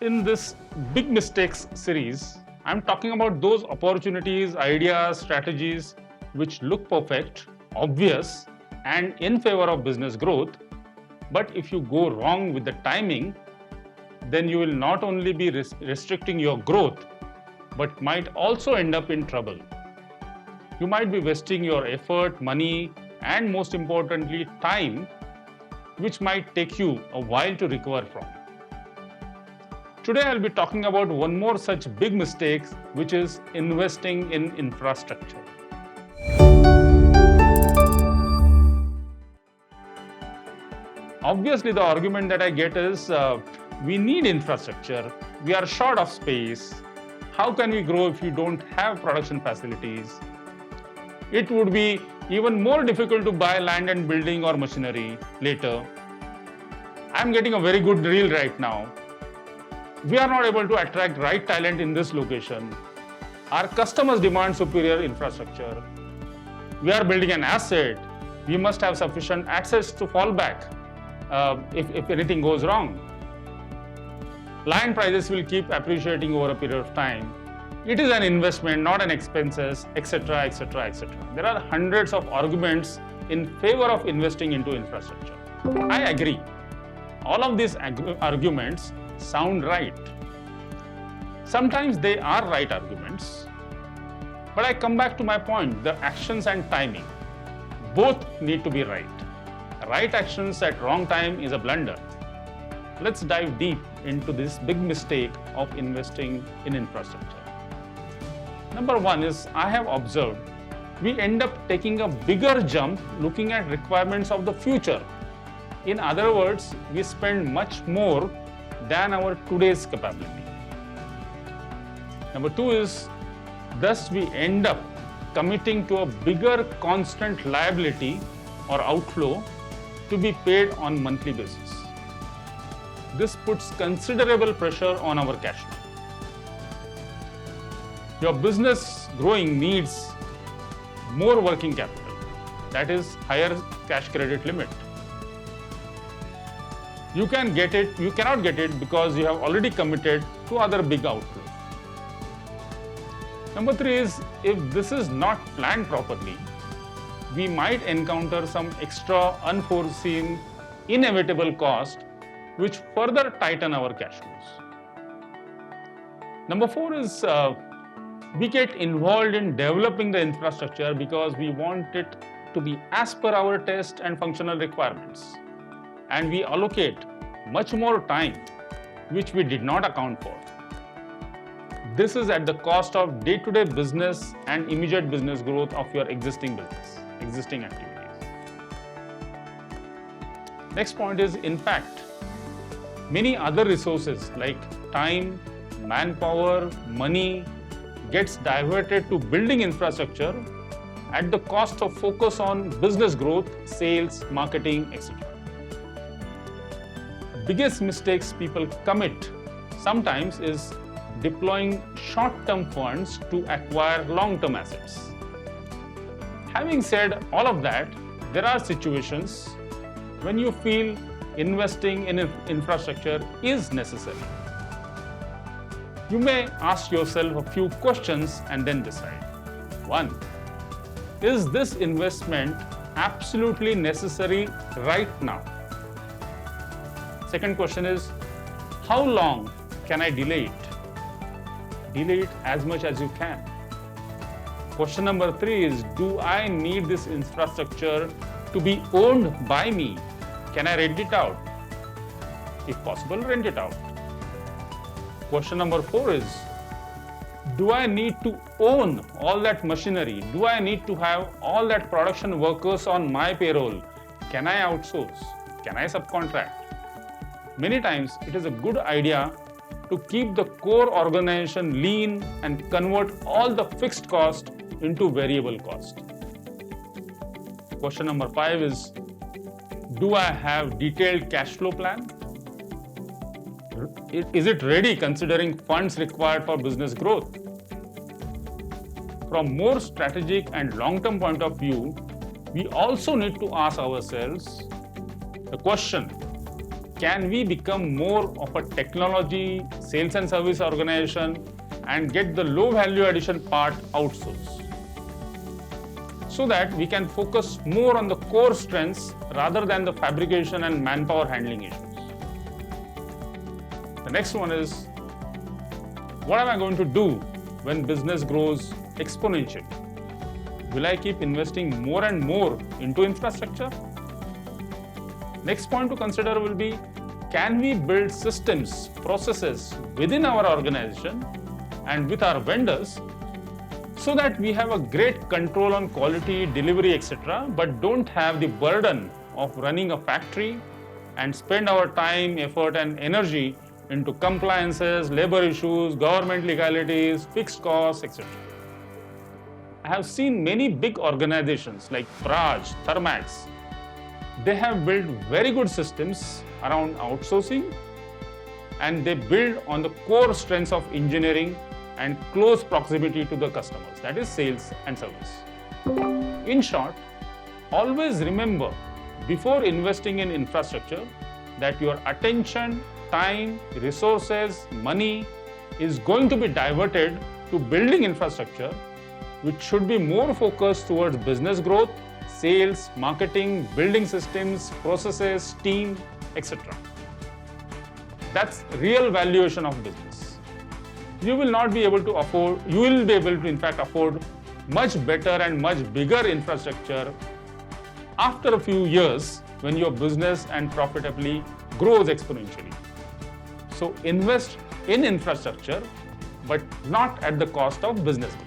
In this Big Mistakes series, I'm talking about those opportunities, ideas, strategies which look perfect, obvious, and in favor of business growth. But if you go wrong with the timing, then you will not only be restricting your growth, but might also end up in trouble. You might be wasting your effort, money, and most importantly, time, which might take you a while to recover from. Today, I'll be talking about one more such big mistake, which is investing in infrastructure. Obviously, the argument that I get is we need infrastructure, we are short of space. How can we grow if we don't have production facilities? It would be even more difficult to buy land and building or machinery later. I'm getting a very good deal right now. We are not able to attract right talent in this location. Our customers demand superior infrastructure. We are building an asset. We must have sufficient access to fall back if anything goes wrong. Land prices will keep appreciating over a period of time. It is an investment, not an expenses, etc., etc., etc. There are hundreds of arguments in favor of investing into infrastructure. I agree. All of these arguments sound right. Sometimes they are right arguments. But I come back to my point, the actions and timing. Both need to be right. Right actions at wrong time is a blunder. Let's dive deep into this big mistake of investing in infrastructure. Number one is, I have observed, we end up taking a bigger jump looking at requirements of the future. In other words, we spend much more than our today's capability. Number two is, thus we end up committing to a bigger constant liability or outflow to be paid on monthly basis. This puts considerable pressure on our cash flow. Your business growing needs more working capital, that is higher cash credit limit. You cannot get it because you have already committed to other big outflows. Number three is, if this is not planned properly, we might encounter some extra unforeseen, inevitable cost which further tighten our cash flows. Number four is, we get involved in developing the infrastructure because we want it to be as per our test and functional requirements. And we allocate much more time, which we did not account for. This is at the cost of day-to-day business and immediate business growth of your existing activities. Next point is, in fact, many other resources like time, manpower, money gets diverted to building infrastructure at the cost of focus on business growth, sales, marketing, etc. Biggest mistakes people commit sometimes is deploying short-term funds to acquire long-term assets. Having said all of that, there are situations when you feel investing in infrastructure is necessary. You may ask yourself a few questions and then decide. 1. Is this investment absolutely necessary right now? Second question is, how long can I delay it? Delay it as much as you can. Question number 3 is, do I need this infrastructure to be owned by me? Can I rent it out? If possible, rent it out. Question number 4 is, do I need to own all that machinery? Do I need to have all that production workers on my payroll? Can I outsource? Can I subcontract? Many times it is a good idea to keep the core organization lean and convert all the fixed cost into variable cost. Question number 5 is, do I have detailed cash flow plan? Is it ready considering funds required for business growth? From more strategic and long-term point of view, we also need to ask ourselves the question, can we become more of a technology, sales and service organization and get the low value addition part outsourced, so that we can focus more on the core strengths rather than the fabrication and manpower handling issues. The next one is, what am I going to do when business grows exponentially? Will I keep investing more and more into infrastructure? Next point to consider will be, can we build systems, processes within our organization and with our vendors so that we have a great control on quality, delivery, etc., but don't have the burden of running a factory and spend our time, effort and energy into compliances, labor issues, government legalities, fixed costs, etc. I have seen many big organizations like Praj, Thermax. They have built very good systems around outsourcing, and they build on the core strengths of engineering and close proximity to the customers, that is sales and service. In short, always remember before investing in infrastructure that your attention, time, resources, money is going to be diverted to building infrastructure, which should be more focused towards business growth, sales, marketing, building systems, processes, team, etc. That's real valuation of business. You will not be able to afford, you will be able to in fact afford much better and much bigger infrastructure after a few years when your business and profitably grows exponentially. So invest in infrastructure, but not at the cost of business growth.